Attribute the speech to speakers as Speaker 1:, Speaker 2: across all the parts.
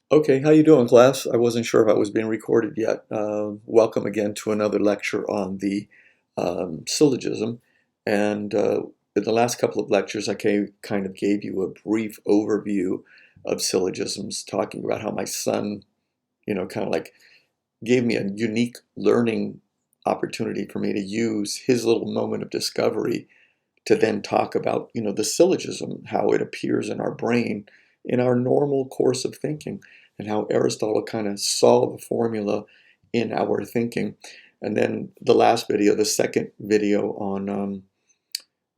Speaker 1: Okay, how you doing, class? I wasn't sure if I was being recorded yet. Welcome again to another lecture on the syllogism. And in the last couple of lectures, kind of gave you a brief overview of syllogisms, talking about how my son, kind of like gave me a unique learning opportunity for me to use his little moment of discovery to then talk about, the syllogism, how it appears in our brain in our normal course of thinking, and how Aristotle kind of saw the formula in our thinking. And then the last video, the second video on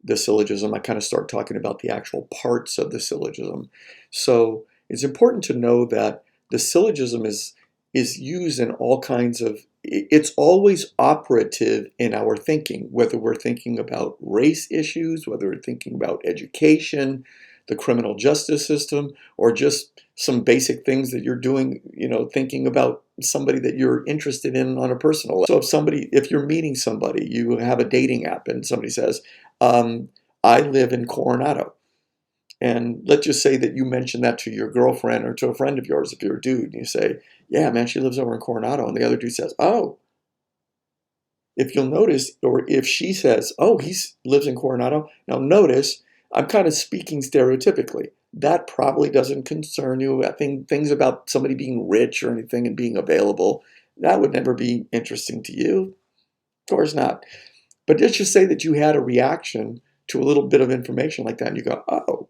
Speaker 1: the syllogism, I kind of start talking about the actual parts of the syllogism. So it's important to know that the syllogism is used in all kinds of, it's always operative in our thinking, whether we're thinking about race issues, whether we're thinking about education, the criminal justice system, or just some basic things that you're doing, thinking about somebody that you're interested in on a personal level. So if you're meeting somebody, you have a dating app and somebody says, I live in Coronado. And let's just say that you mention that to your girlfriend or to a friend of yours, if you're a dude, and you say, yeah, man, she lives over in Coronado. And the other dude says, oh, if you'll notice, or if she says, oh, he lives in Coronado. Now notice, I'm kind of speaking stereotypically. That probably doesn't concern you. I think things about somebody being rich or anything and being available, that would never be interesting to you. Of course not. But let's just say that you had a reaction to a little bit of information like that, and you go, oh,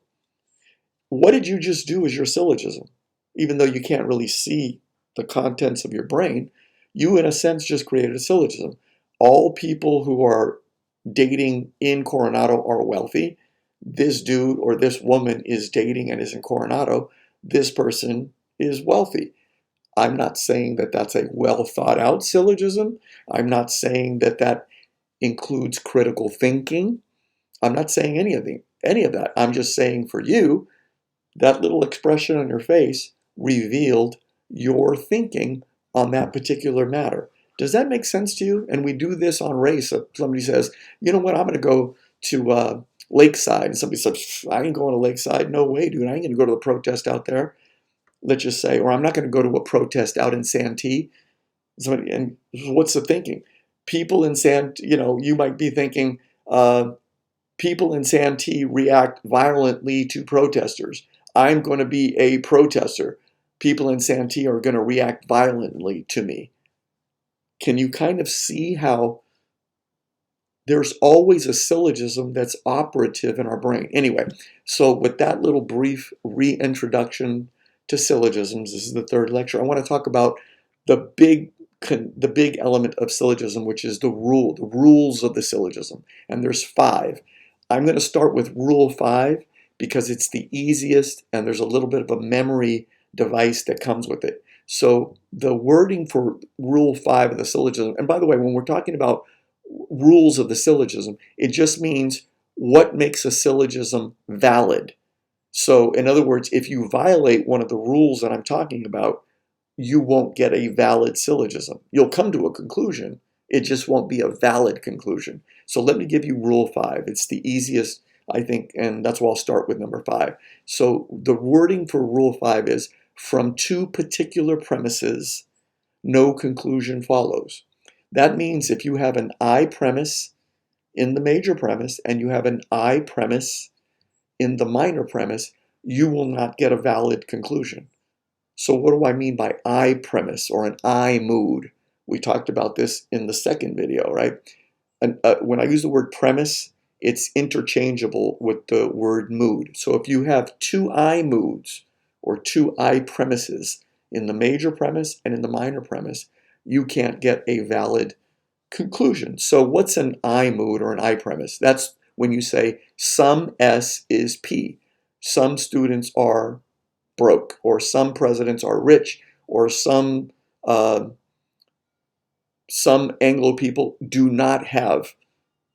Speaker 1: what did you just do as your syllogism? Even though you can't really see the contents of your brain, you, in a sense, just created a syllogism. All people who are dating in Coronado are wealthy. This dude or this woman is dating and is in Coronado. This person is wealthy. I'm not saying that that's a well thought out syllogism. I'm not saying that that includes critical thinking. I'm not saying any of that. I'm just saying for you, that little expression on your face revealed your thinking on that particular matter. Does that make sense to you? And we do this on race. If somebody says, you know what, I'm going to go to Lakeside. And somebody says, I ain't going to Lakeside. No way, dude. I ain't going to go to the protest out there. Let's just say, or I'm not going to go to a protest out in Santee. Somebody, and what's the thinking? People in you might be thinking, people in Santee react violently to protesters. I'm going to be a protester. People in Santee are going to react violently to me. Can you kind of see how there's always a syllogism that's operative in our brain? Anyway, so with that little brief reintroduction to syllogisms, this is the third lecture. I want to talk about the big element of syllogism, which is the rules of the syllogism. And there's 5. I'm going to start with rule 5 because it's the easiest and there's a little bit of a memory device that comes with it. So the wording for rule 5 of the syllogism, and by the way, when we're talking about rules of the syllogism, it just means what makes a syllogism valid. So in other words, if you violate one of the rules that I'm talking about, you won't get a valid syllogism. You'll come to a conclusion. It just won't be a valid conclusion. So let me give you rule 5. It's the easiest, I think, and that's why I'll start with number 5. So the wording for rule 5 is, from 2 particular premises, no conclusion follows. That means if you have an I premise in the major premise and you have an I premise in the minor premise, you will not get a valid conclusion. So what do I mean by I premise or an I mood? We talked about this in the second video, right? And, when I use the word premise, it's interchangeable with the word mood. So if you have 2 I moods or 2 I premises in the major premise and in the minor premise, you can't get a valid conclusion. So what's an I mood or an I premise? That's when you say some S is P. Some students are broke, or some presidents are rich, or uh, some Anglo people do not have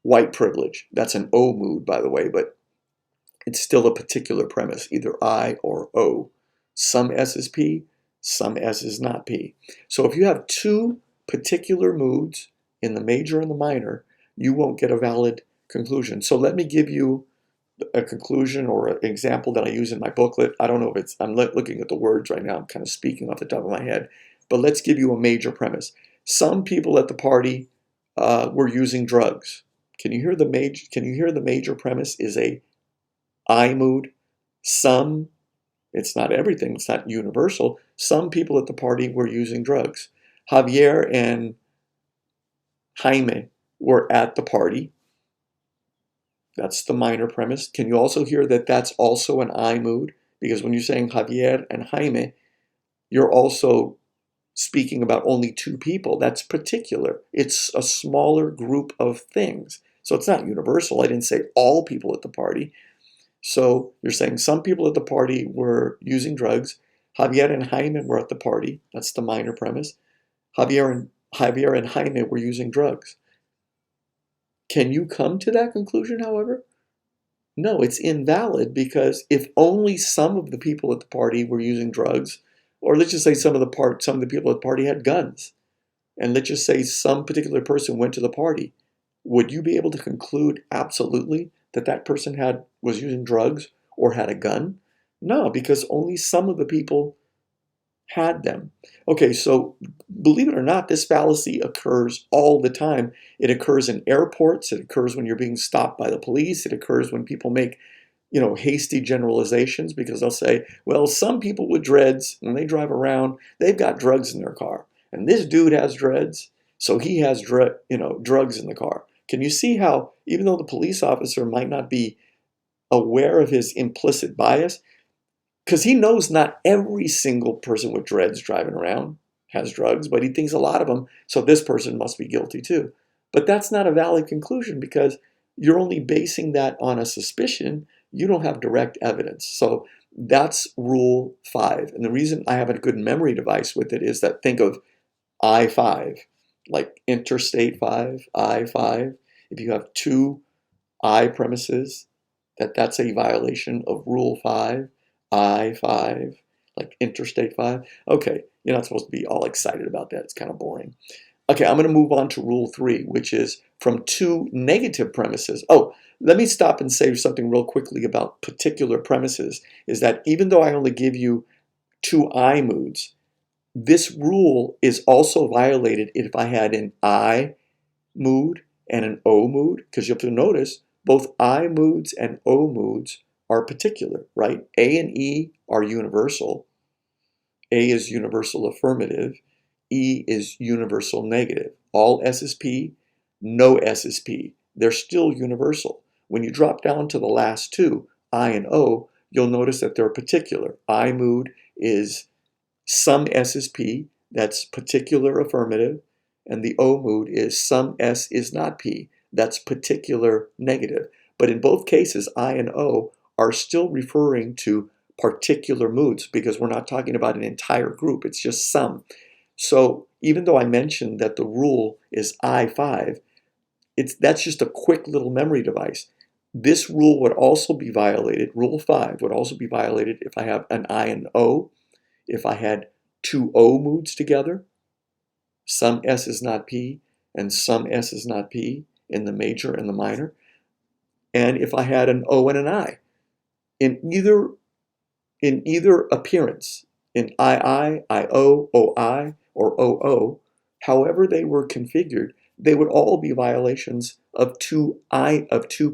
Speaker 1: white privilege. That's an O mood, by the way, but it's still a particular premise, either I or O. Some S is P, some S is not P. So if you have 2 particular moods in the major and the minor, you won't get a valid conclusion. So let me give you a conclusion or an example that I use in my booklet. I don't know if it's, I'm looking at the words right now, I'm kind of speaking off the top of my head, but let's give you a major premise. Some people at the party were using drugs. Can you hear the major premise is a I mood? Some, it's not everything, it's not universal. Some people at the party were using drugs. Javier and Jaime were at the party. That's the minor premise. Can you also hear that that's also an I mood? Because when you're saying Javier and Jaime, you're also speaking about only two people. That's particular. It's a smaller group of things. So it's not universal. I didn't say all people at the party. So you're saying some people at the party were using drugs. Javier and Jaime were at the party. That's the minor premise. Javier and Jaime were using drugs. Can you come to that conclusion, however? No, it's invalid because if only some of the people at the party were using drugs, or let's just say some of the people at the party had guns, and let's just say some particular person went to the party, would you be able to conclude absolutely that that person was using drugs or had a gun? No, because only some of the people had them. Okay, so believe it or not, this fallacy occurs all the time. It occurs in airports, it occurs when you're being stopped by the police, it occurs when people make, hasty generalizations because they'll say, well, some people with dreads, when they drive around, they've got drugs in their car. And this dude has dreads, so he has drugs in the car. Can you see how, even though the police officer might not be aware of his implicit bias, because he knows not every single person with dreads driving around has drugs, but he thinks a lot of them, so this person must be guilty too. But that's not a valid conclusion because you're only basing that on a suspicion. You don't have direct evidence. So that's rule 5. And the reason I have a good memory device with it is that think of I-5, like Interstate 5, I-5. If you have two I premises, that's a violation of Rule 5, I-5, like Interstate 5. Okay, you're not supposed to be all excited about that. It's kind of boring. Okay, I'm going to move on to Rule 3, which is from two negative premises. Oh, let me stop and say something real quickly about particular premises, is that even though I only give you two I moods, this rule is also violated if I had an I mood and an O mood, because you have to notice both I moods and O moods are particular, right? A and E are universal. A is universal affirmative. E is universal negative. All S is P, no S is P. They're still universal. When you drop down to the last two, I and O, you'll notice that they're particular. I mood is some S is P, that's particular affirmative, and the O mood is some S is not P, that's particular negative. But in both cases, I and O are still referring to particular moods because we're not talking about an entire group, it's just some. So even though I mentioned that the rule is I-5, that's just a quick little memory device. This rule would also be violated, Rule 5 would also be violated if I have an I and O, if I had two O moods together, some S is not P and some S is not P in the major and the minor, and if I had an O and an I. In either appearance, in II, IO, OI, or OO, however they were configured, they would all be violations of two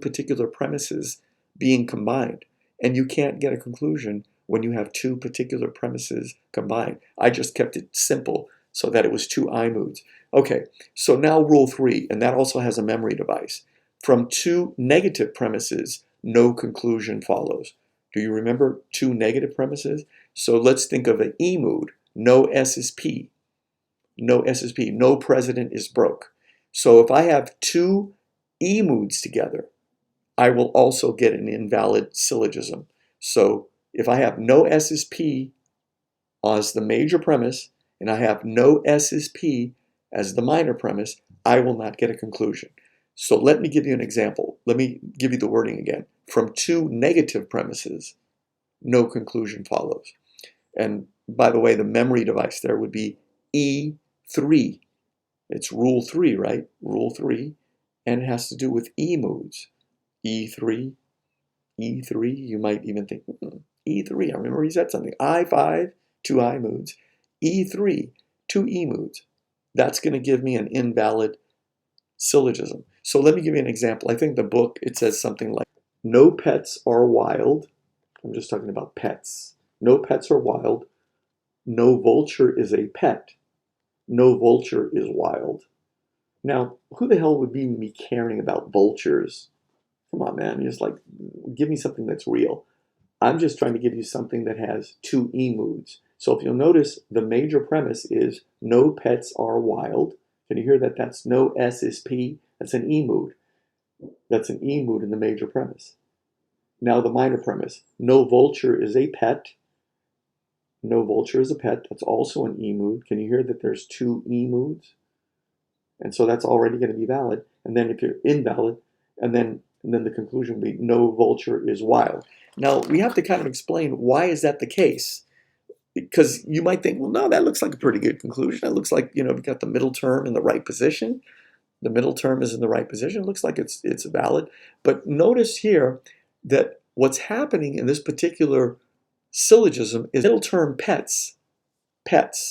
Speaker 1: particular premises being combined. And you can't get a conclusion when you have two particular premises combined. I just kept it simple so that it was two I moods. Okay, so now Rule 3, and that also has a memory device. From two negative premises, no conclusion follows. Do you remember two negative premises? So let's think of an E mood. No S is P. No S is P. No president is broke. So if I have two E moods together, I will also get an invalid syllogism. So if I have no S is P as the major premise, and I have no S is P as the minor premise, I will not get a conclusion. So let me give you an example. Let me give you the wording again. From two negative premises, no conclusion follows. And by the way, the memory device there would be E3. It's Rule 3, right? Rule 3. And it has to do with E moods. E3, E3, you might even think, E3, I remember he said something. I5, two I moods. E3, two E moods. That's going to give me an invalid syllogism. So let me give you an example. I think the book, it says something like, no pets are wild. I'm just talking about pets. No pets are wild. No vulture is a pet. No vulture is wild. Now, who the hell would be caring about vultures? Come on, man. Just like, give me something that's real. I'm just trying to give you something that has two E moods. So if you'll notice, the major premise is no pets are wild. Can you hear that? That's no S is P. That's an E mood. That's an E mood in the major premise. Now the minor premise. No vulture is a pet. No vulture is a pet. That's also an E mood. Can you hear that there's two E moods? And so that's already going to be valid. And then if you're invalid, and then the conclusion will be no vulture is wild. Now we have to kind of explain why is that the case? Because you might think, well, no, that looks like a pretty good conclusion. It looks like, we've got the middle term in the right position. The middle term is in the right position. It looks like it's valid. But notice here that what's happening in this particular syllogism is middle term pets,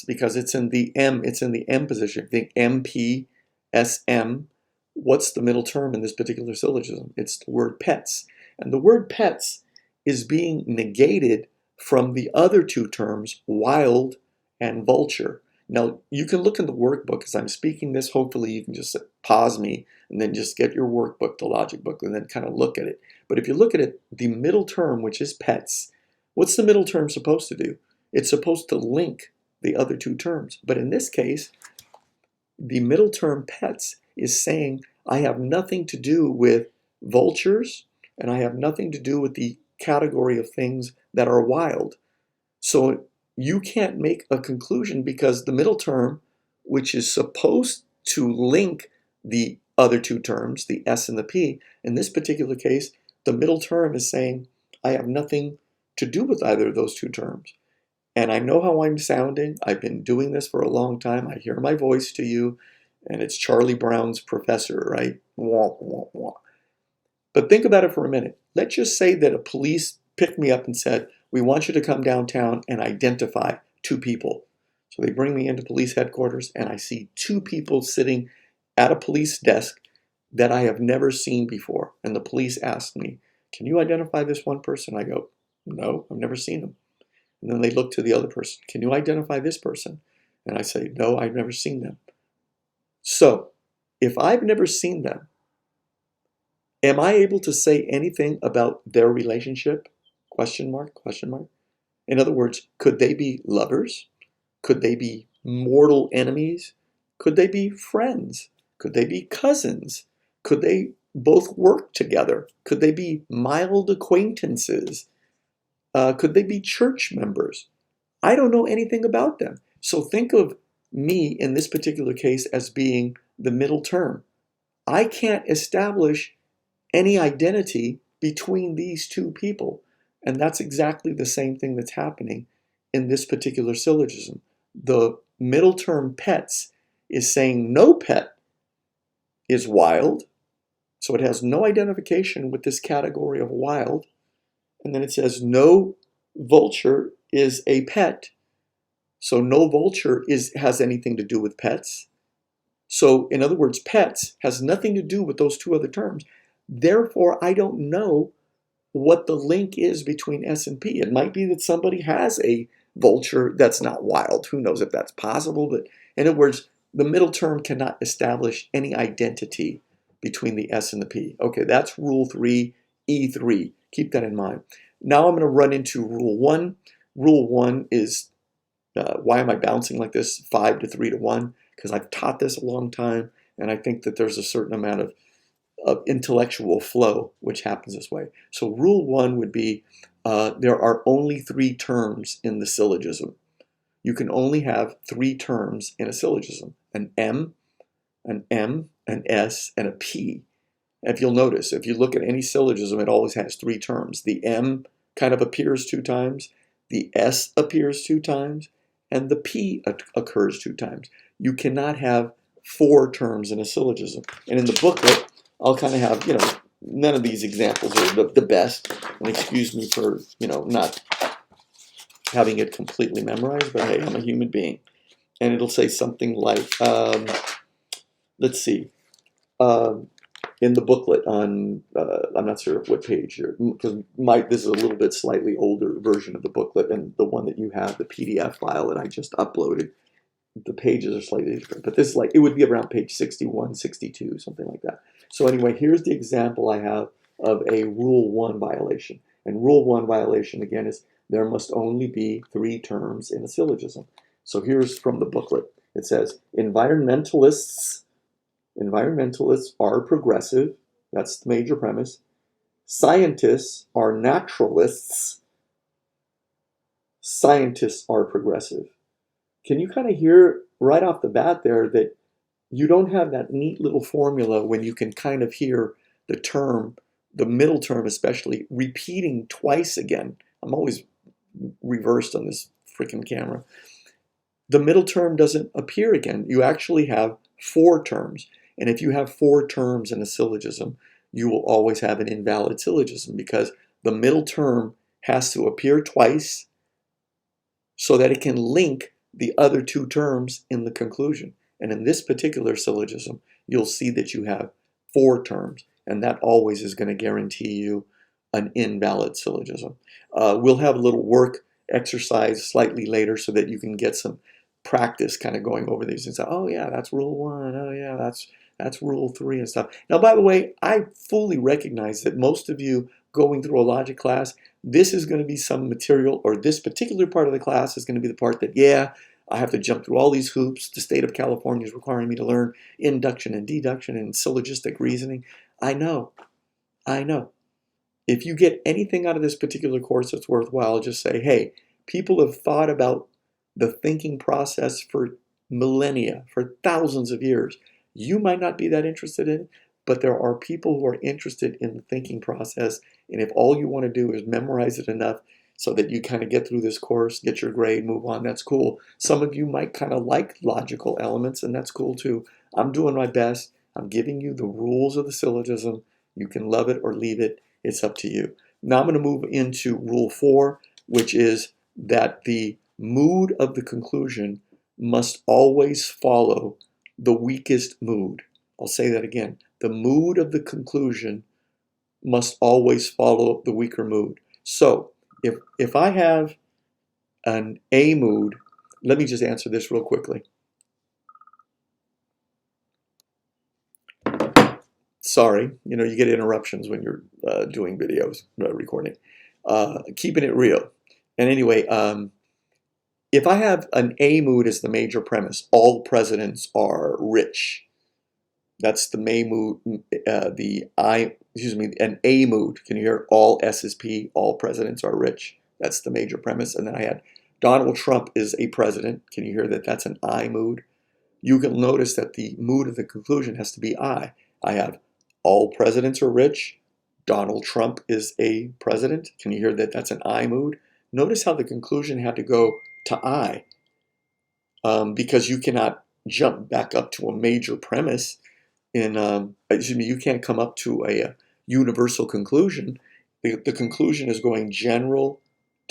Speaker 1: because it's in the M position. Think MP, SM. What's the middle term in this particular syllogism? It's the word pets. And the word pets is being negated from the other two terms, wild and vulture. Now, you can look in the workbook as I'm speaking this. Hopefully, you can just pause me and then just get your workbook, the logic book, and then kind of look at it. But if you look at it, the middle term, which is pets, what's the middle term supposed to do? It's supposed to link the other two terms. But in this case, the middle term pets is saying, I have nothing to do with vultures, and I have nothing to do with the category of things that are wild. So you can't make a conclusion because the middle term, which is supposed to link the other two terms, the S and the P, in this particular case, the middle term is saying, I have nothing to do with either of those two terms. And I know how I'm sounding. I've been doing this for a long time. I hear my voice to you, and it's Charlie Brown's professor, right? Wah, wah, wah. But think about it for a minute. Let's just say that a police picked me up and said, we want you to come downtown and identify two people. So they bring me into police headquarters, and I see two people sitting at a police desk that I have never seen before. And the police ask me, can you identify this one person? I go, no, I've never seen them. And then they look to the other person. Can you identify this person? And I say, no, I've never seen them. So if I've never seen them, am I able to say anything about their relationship? Question mark, question mark. In other words, could they be lovers? Could they be mortal enemies? Could they be friends? Could they be cousins? Could they both work together? Could they be mild acquaintances? Could they be church members? I don't know anything about them. So think of me in this particular case as being the middle term. I can't establish any identity between these two people. And that's exactly the same thing that's happening in this particular syllogism. The middle term pets is saying no pet is wild. So it has no identification with this category of wild. And then it says no vulture is a pet. So no vulture has anything to do with pets. So in other words, pets has nothing to do with those two other terms. Therefore, I don't know what the link is between S and P. It might be that somebody has a vulture that's not wild. Who knows if that's possible? But in other words, the middle term cannot establish any identity between the S and the P. Okay, that's rule 3, E3. Keep that in mind. Now I'm going to run into rule 1. Rule 1 is, why am I bouncing like this, 5 to 3 to 1? Because I've taught this a long time, and I think that there's a certain amount of intellectual flow which happens this way. So rule 1 would be, there are only 3 terms in the syllogism. You can only have 3 terms in a syllogism: an M, an S, and a P. If you'll notice, if you look at any syllogism, it always has 3 terms. The M kind of appears 2 times, the S appears 2 times, and the P occurs 2 times. You cannot have 4 terms in a syllogism. And in the booklet, I'll kind of have, none of these examples are the best, and excuse me for, not having it completely memorized, but hey, I'm a human being. And it'll say something like, let's see, um, in the booklet on, I'm not sure what page because this is a little bit slightly older version of the booklet, and the one that you have, the PDF file that I just uploaded, the pages are slightly different, but this is like, it would be around page 61, 62, something like that. So anyway, here's the example I have of a Rule 1 violation. And Rule 1 violation, again, is there must only be 3 terms in a syllogism. So here's from the booklet. It says, environmentalists are progressive. That's the major premise. Scientists are naturalists. Scientists are progressive. Can you kind of hear right off the bat there that you don't have that neat little formula when you can kind of hear the term, the middle term especially, repeating twice again? I'm always reversed on this freaking camera. The middle term doesn't appear again. You actually have 4 terms. And if you have 4 terms in a syllogism, you will always have an invalid syllogism because the middle term has to appear twice so that it can link the other 2 terms in the conclusion. And in this particular syllogism, you'll see that you have 4 terms, and that always is going to guarantee you an invalid syllogism. We'll have a little work exercise slightly later so that you can get some practice kind of going over these and say, oh yeah, that's rule 1, oh yeah, that's rule 3 and stuff. Now, by the way, I fully recognize that most of you going through a logic class, this is going to be some material, or this particular part of the class is going to be the part that, yeah, I have to jump through all these hoops. The state of California is requiring me to learn induction and deduction and syllogistic reasoning. I know. If you get anything out of this particular course that's worthwhile, just say, hey, people have thought about the thinking process for millennia, for thousands of years. You might not be that interested in it, but there are people who are interested in the thinking process. And if all you want to do is memorize it enough so that you kind of get through this course, get your grade, move on, that's cool. Some of you might kind of like logical elements, and that's cool too. I'm doing my best. I'm giving you the rules of the syllogism. You can love it or leave it. It's up to you. Now I'm going to move into rule 4, which is that the mood of the conclusion must always follow the weakest mood. I'll say that again. The mood of the conclusion must always follow the weaker mood. So if I have an A mood, let me just answer this real quickly. Sorry, you get interruptions when you're doing videos, recording. Keeping it real. And anyway, if I have an A mood as the major premise, all presidents are rich. That's the main mood. An A mood. Can you hear all S is P? All presidents are rich. That's the major premise. And then I had Donald Trump is a president. Can you hear that? That's an I mood. You can notice that the mood of the conclusion has to be I. I have all presidents are rich. Donald Trump is a president. Can you hear that? That's an I mood. Notice how the conclusion had to go to I, because you cannot jump back up to a major premise you can't come up to a universal conclusion. The conclusion is going general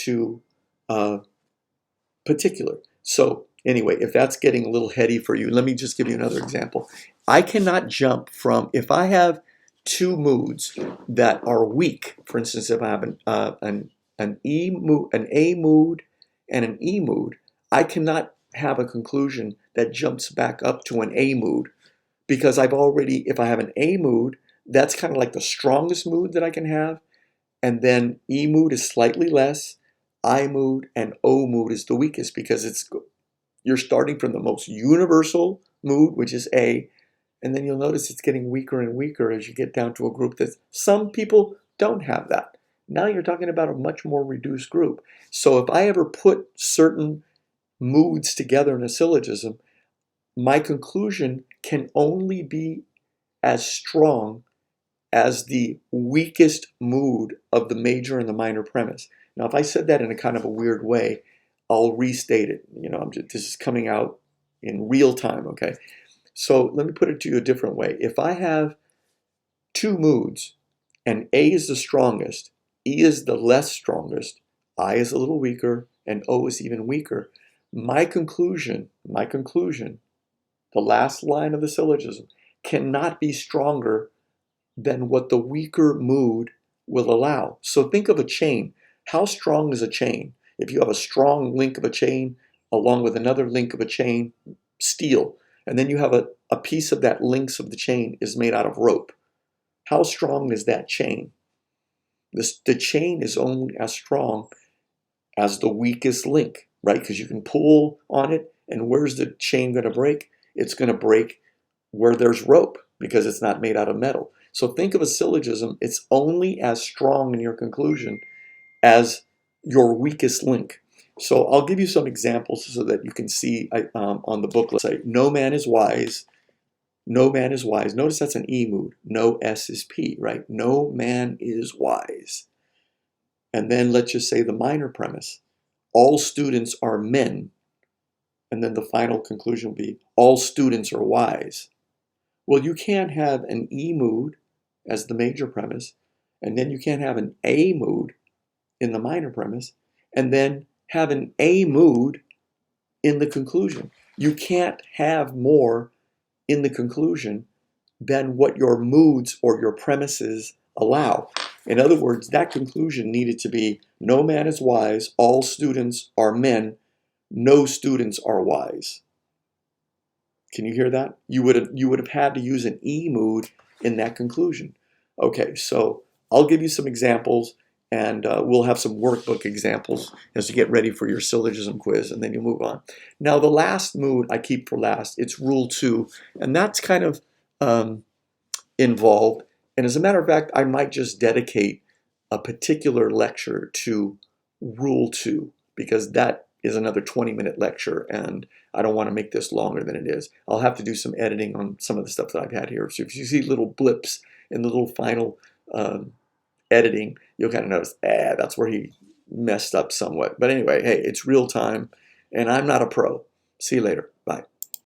Speaker 1: to particular. So anyway, if that's getting a little heady for you, let me just give you another example. I cannot jump from, if I have 2 moods that are weak, for instance, if I have an A mood and an E mood, I cannot have a conclusion that jumps back up to an A mood, because if I have an A mood, that's kind of like the strongest mood that I can have, and then E mood is slightly less, I mood, and O mood is the weakest, because you're starting from the most universal mood, which is A, and then you'll notice it's getting weaker and weaker as you get down to a group that some people don't have that. Now you're talking about a much more reduced group. So if I ever put certain moods together in a syllogism, my conclusion can only be as strong as the weakest mood of the major and the minor premise. Now, if I said that in a kind of a weird way, I'll restate it. This is coming out in real time, okay? So let me put it to you a different way. If I have 2 moods, and A is the strongest, E is the less strongest, I is a little weaker, and O is even weaker, my conclusion, the last line of the syllogism, cannot be stronger than what the weaker mood will allow. So think of a chain. How strong is a chain? If you have a strong link of a chain along with another link of a chain, steel, and then you have a piece of that links of the chain is made out of rope. How strong is that chain? The chain is only as strong as the weakest link, right? Because you can pull on it, and where's the chain going to break? It's going to break where there's rope because it's not made out of metal. So think of a syllogism, it's only as strong in your conclusion as your weakest link. So I'll give you some examples so that you can see on the booklet. Say, no man is wise. No man is wise. Notice that's an E mood. No S is P, right? No man is wise. And then let's just say the minor premise. All students are men. And then the final conclusion will be all students are wise. Well, you can't have an E mood as the major premise, and then you can't have an A mood in the minor premise, and then have an A mood in the conclusion. You can't have more in the conclusion than what your moods or your premises allow. In other words, that conclusion needed to be no man is wise, all students are men, no students are wise. Can you hear that? You would have had to use an E mood in that conclusion. Okay, so I'll give you some examples, and we'll have some workbook examples as you get ready for your syllogism quiz, and then you move on. Now, the last mood I keep for last. It's Rule 2, and that's kind of involved. And as a matter of fact, I might just dedicate a particular lecture to Rule 2 because that is another 20-minute lecture, and I don't want to make this longer than it is. I'll have to do some editing on some of the stuff that I've had here. So if you see little blips in the little final editing, you'll kind of notice, that's where he messed up somewhat. But anyway, hey, it's real time, and I'm not a pro. See you later.